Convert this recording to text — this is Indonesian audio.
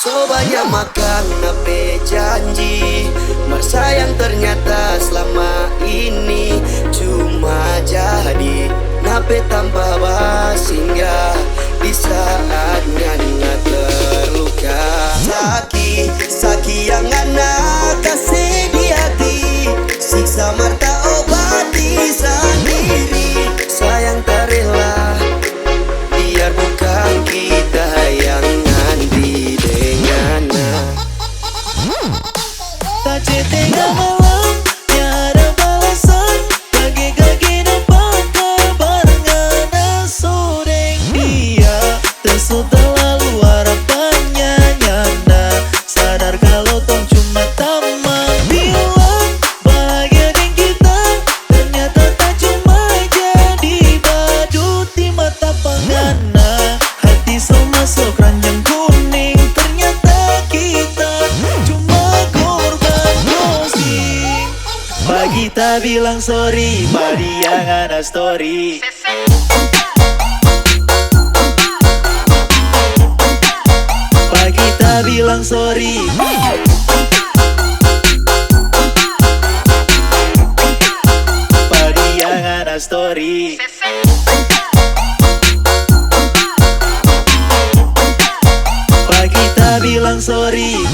So banyak makan nape janji, bersayang ternyata selama ini cuma jadi nape tanpa singgah di saat ngana terluka. Saki yang ngana kasih di hati, siksa marta obati sendiri. Sayang tak rela, biar bukan kita yang nanti dengannya. Tak tengah malam, tiada balasan. Kaki-kaki nampak kabarnya soreng dia. Tersudah lalu harapannya nyanda. Sadar kalau tong cuma taman. Bilang bahagia dengan kita, ternyata tak cuma jadi badut di mata penggana. Hati so masuk ranjang kuning, ternyata kita cuma korban ghosting. Pagi tak bilang sorry, padi yang ada story. Pagi tak bilang sorry. Padi yang ada story. Pagi tak bilang sorry.